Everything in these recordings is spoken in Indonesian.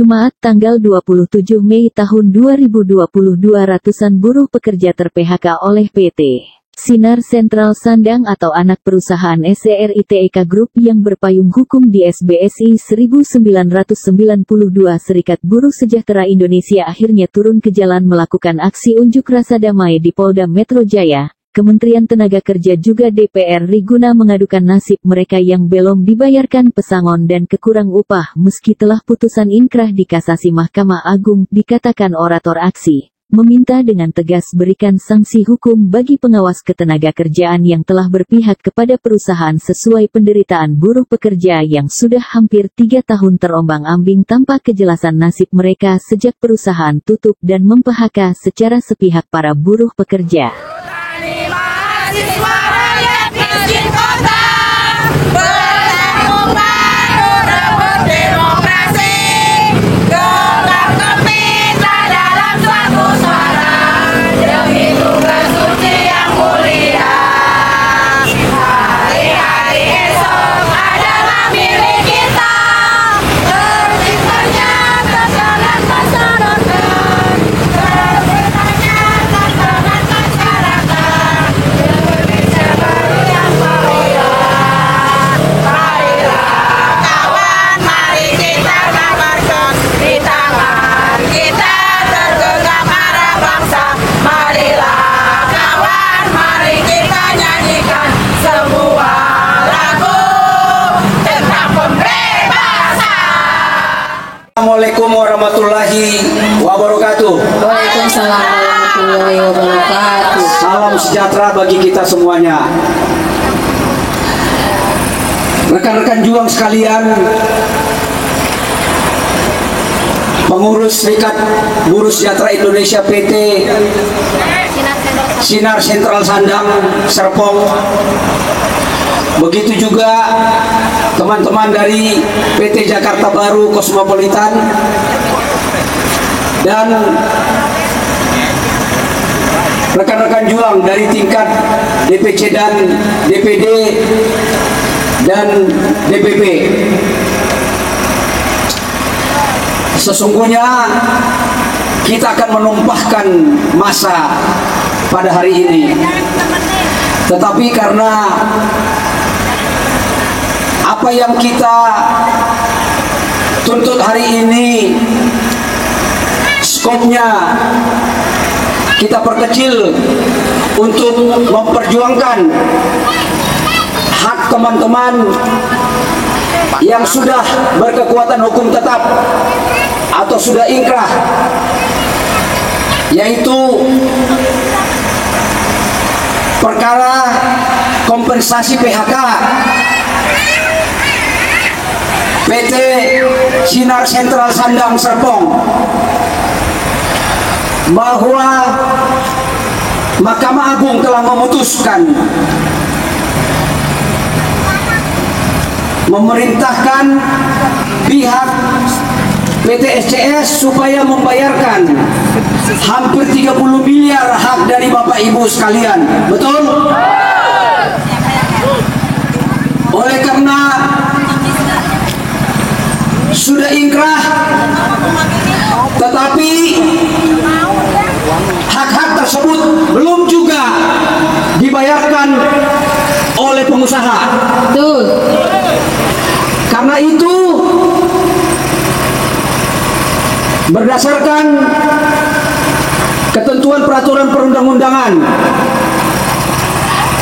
Jumat tanggal 27 Mei tahun 2022 ratusan buruh pekerja ter-PHK oleh PT Sinar Sentral Sandang atau anak perusahaan SCRITEK Group yang berpayung hukum di SBSI 1992 Serikat Buruh Sejahtera Indonesia akhirnya turun ke jalan melakukan aksi unjuk rasa damai di Polda Metro Jaya. Kementerian Tenaga Kerja juga DPR RI guna mengadukan nasib mereka yang belum dibayarkan pesangon dan kekurang upah meski telah putusan inkrah di kasasi Mahkamah Agung, dikatakan orator aksi, meminta dengan tegas berikan sanksi hukum bagi pengawas ketenagakerjaan yang telah berpihak kepada perusahaan sesuai penderitaan buruh pekerja yang sudah hampir 3 tahun terombang-ambing tanpa kejelasan nasib mereka sejak perusahaan tutup dan mem-PHK secara sepihak para buruh pekerja. Mahasiswa rakyat miskin kota bersatu padu rebut demokrasi, gelar gempita dalam suatu suara demi tugas suci yang mulia. Hari-hari esok adalah milik kita, terciptanya tatanan masyarakat, terciptanya tatanan masyarakat. Assalamualaikum warahmatullahi wabarakatuh. Waalaikumsalam warahmatullahi wabarakatuh. Salam sejahtera bagi kita semuanya. Rekan-rekan juang sekalian, pengurus Serikat Buruh Sejahtera Indonesia PT Sinar Sentral Sandang Serpong, begitu juga teman-teman dari PT Jakarta Baru Cosmopolitan dan rekan-rekan juang dari tingkat DPC dan DPD dan DPP. Sesungguhnya kita akan menumpahkan massa pada hari ini, tetapi karena apa yang kita tuntut hari ini skopnya kita perkecil untuk memperjuangkan hak teman-teman yang sudah berkekuatan hukum tetap atau sudah inkrah, yaitu perkara kompensasi PHK PT Sinar Sentral Sandang Serpong, bahwa Mahkamah Agung telah memutuskan memerintahkan pihak PT SCS supaya membayarkan hampir 30 miliar hak dari Bapak Ibu sekalian. Betul? Oleh karena sudah inkrah, tetapi hak-hak tersebut belum juga dibayarkan oleh pengusaha. Betul. Karena itu, berdasarkan ketentuan peraturan perundang-undangan,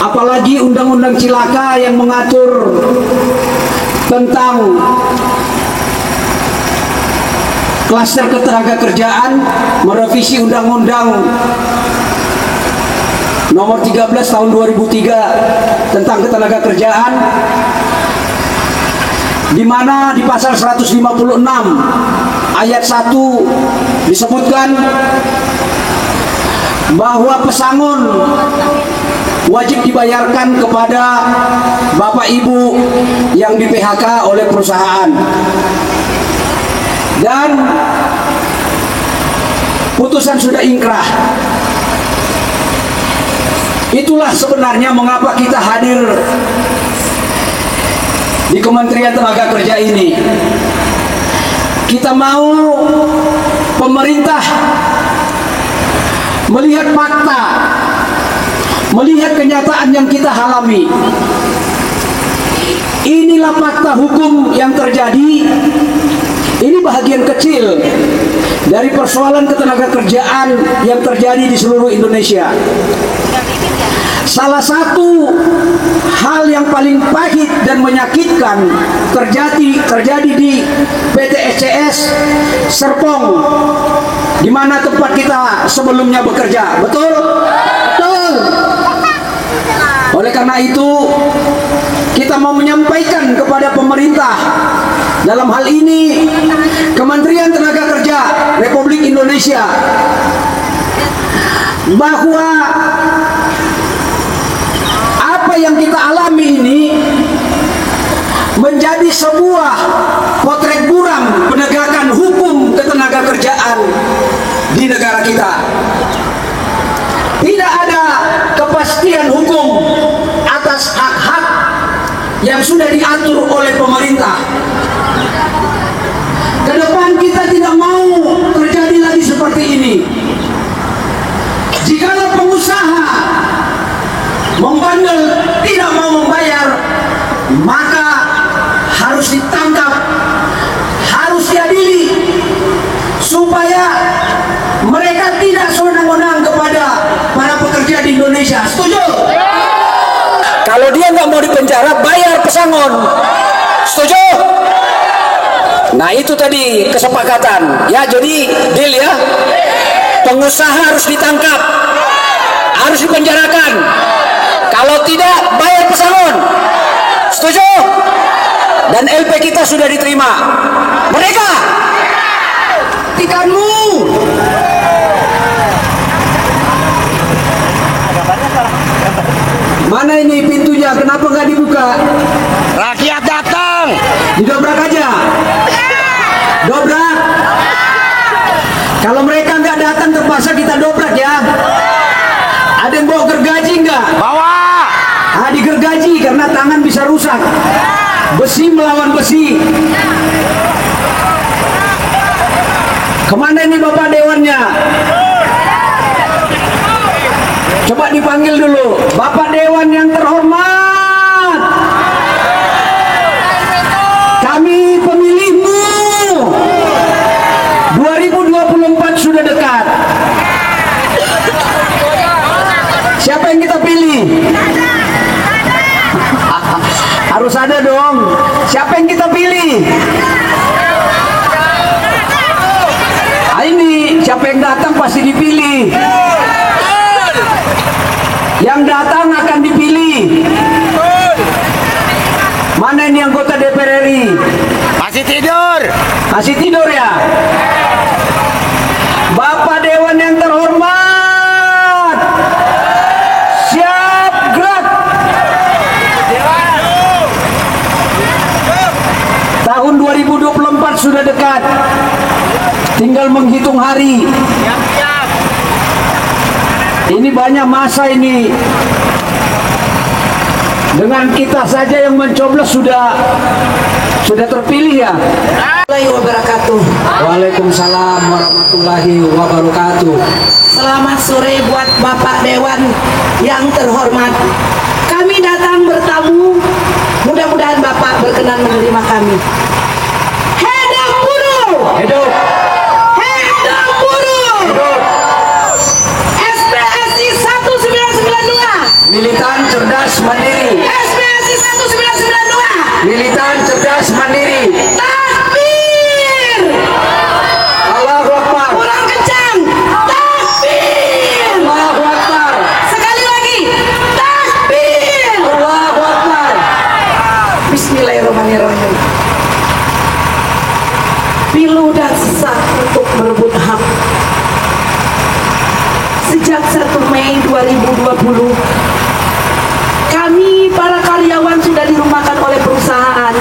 apalagi undang-undang Cilaka yang mengatur tentang klaster ketenagakerjaan, merevisi undang-undang nomor 13 tahun 2003 tentang ketenagakerjaan, di mana di pasal 156 ayat 1 disebutkan bahwa pesangon wajib dibayarkan kepada Bapak Ibu yang di PHK oleh perusahaan. Dan putusan sudah inkrah. Itulah sebenarnya mengapa kita hadir di Kementerian Tenaga Kerja ini. kita mau pemerintah melihat fakta, melihat kenyataan yang kita alami. Inilah fakta hukum yang terjadi. Ini bahagian kecil dari persoalan ketenagakerjaan yang terjadi di seluruh Indonesia. Salah satu hal yang paling pahit dan menyakitkan terjadi di PT SCS Serpong, di mana tempat kita sebelumnya bekerja. Betul? Betul. Oleh karena itu, kita mau menyampaikan kepada pemerintah, dalam hal ini Kementerian Tenaga Kerja Republik Indonesia, bahwa apa yang kita alami ini menjadi sebuah potret buram penegakan hukum ketenagakerjaan di negara kita. Tidak ada kepastian hukum atas hak-hak yang sudah diatur oleh pemerintah. Ke depan kita tidak mau terjadi lagi seperti ini. Jikalau pengusaha membandel, tidak mau membayar, maka harus ditangkap, harus diadili, supaya mereka tidak sewenang-wenang kepada para pekerja di Indonesia. Setuju? Kalau dia nggak mau dipenjara, bayar pesangon. Setuju? Nah, itu tadi kesepakatan. Ya, jadi deal ya. Pengusaha harus ditangkap, harus dipenjarakan. Kalau tidak, bayar pesangon. Setuju? Dan LP kita sudah diterima. Mereka tikanmu. Mana ini pintunya? Kenapa nggak dibuka? Rakyat datang. Didobrak aja. Dobrak. Kalau mereka nggak datang, terpaksa kita dobrak ya. Ada yang bawa gergaji nggak? Bawa. Ah, digergaji karena tangan bisa rusak. Besi melawan besi. Kemana ini Bapak Dewannya? Coba dipanggil dulu. Bapak Dewan yang terhormat, kami pemilihmu. 2024 sudah dekat. Siapa yang kita pilih? Harus ada dong. Siapa yang kita pilih? Ini siapa yang datang pasti dipilih. Yang datang akan dipilih. Mana ini anggota DPR RI? Masih tidur. Masih tidur ya? Bapak Dewan yang terhormat, siap gerak. Tahun 2024 sudah dekat. Tinggal menghitung hari. Ini banyak masa ini. Dengan kita saja yang mencoblos sudah terpilih ya. Warahmatullahi wabarakatuh. Waalaikumsalam warahmatullahi wabarakatuh. Selamat sore buat Bapak Dewan yang terhormat. Kami datang bertamu. Mudah-mudahan Bapak berkenan menerima kami. Hidup buruh! Hidup! Hidup buruh! Hidup! SPSI 1992. Militan cerdas mandiri. SPSI 1992. Militan cerdas mandiri. Takbir! Allahu Akbar. Kurang kencang. Takbir! Allahu Akbar. Sekali lagi. Takbir! Allahu Akbar. Bismillahirrahmanirrahim. Pilu dan sesak untuk merebut hak. Sejak 1 Mei 2020, kami para karyawan sudah dirumahkan oleh perusahaan.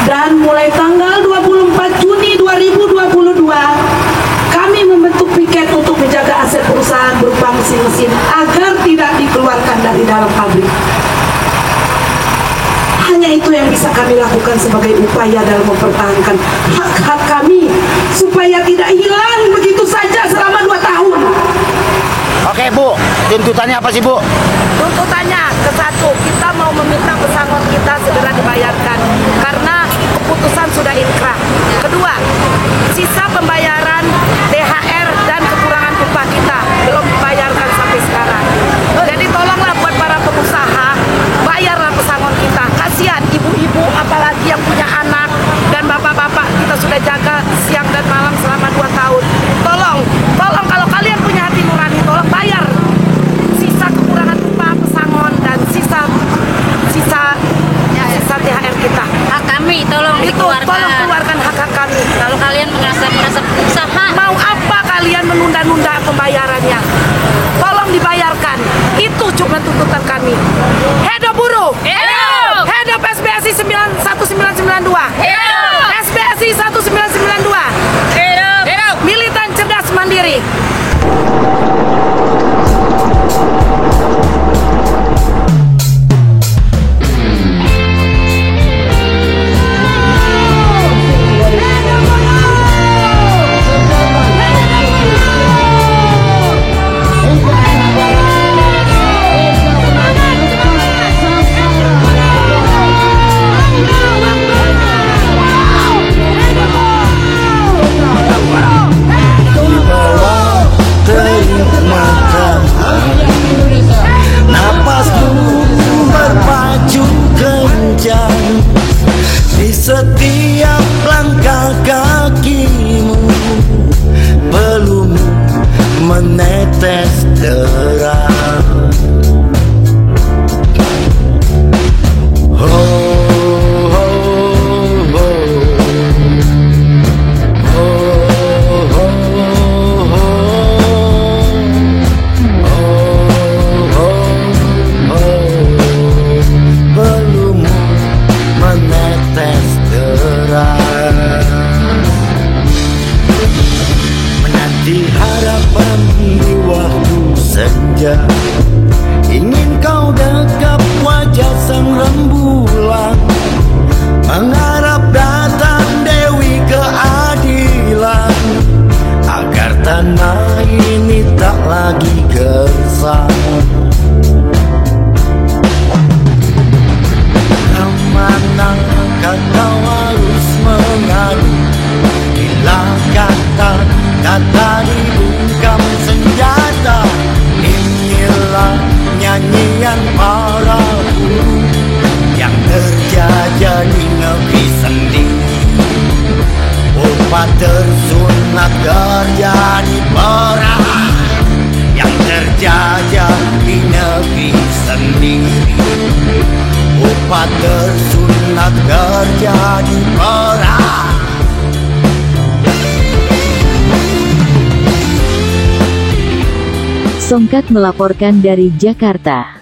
Dan mulai tanggal 24 Juni 2022, kami membentuk piket untuk menjaga aset perusahaan berupa mesin-mesin agar tidak dikeluarkan dari dalam pabrik. Hanya itu yang bisa kami kami lakukan sebagai upaya dalam mempertahankan hak-hak kami supaya tidak hilang begitu saja selama 2 tahun. Oke Bu, tuntutannya apa sih Bu? Tuntutannya ke satu, kita mau meminta pesangon kita segera dibayarkan karena keputusan sudah inkrah. Kedua, sisa pembayaran THR dan kekurangan upah kita belum dibayarkan sampai sekarang. Jadi tolonglah buat para pengusaha, bayarlah pesangon kita. Kasihan ibu-ibu apalagi yang punya anak dan bapak-bapak kita sudah jaga siang dan malam selama 2 tahun. Tolong kalau kalian punya hati nurani, tolong bayar sisa kekurangan upah pesangon dan sisa THR kita. Hak kami tolong Tolong dikeluarkan. keluarkan hak kami. Kalau kalian merasa usaha, Mau apa kalian menunda-nunda pembayarannya? Tolong dibayarkan. Itu cuma tuntutan kami. Hidup buruh. Hidup! Hidup SBSI 1992. Hidup! SBSI 1992. hidup. Militan cerdas mandiri. Napasmu berpacu kencang di setiap langkah kakimu, belum menetes derang. Oh, oh, oh. Oh, oh, belum menetes deras, menanti harapan di waktu senja, ingin kau dekap wajah sang rembulan, mengharap datang Dewi keadilan, agar tanah ini tak lagi gersang. Kemana kau harus mengadu, bila kata dibungkam senjata. Inilah nyanyian para buruh yang terjajah di negeri sendiri. Upah tersunat kerja di perang yang terjajah di negeri sendiri. Upah tersunat kerja di perang. Songkat melaporkan dari Jakarta.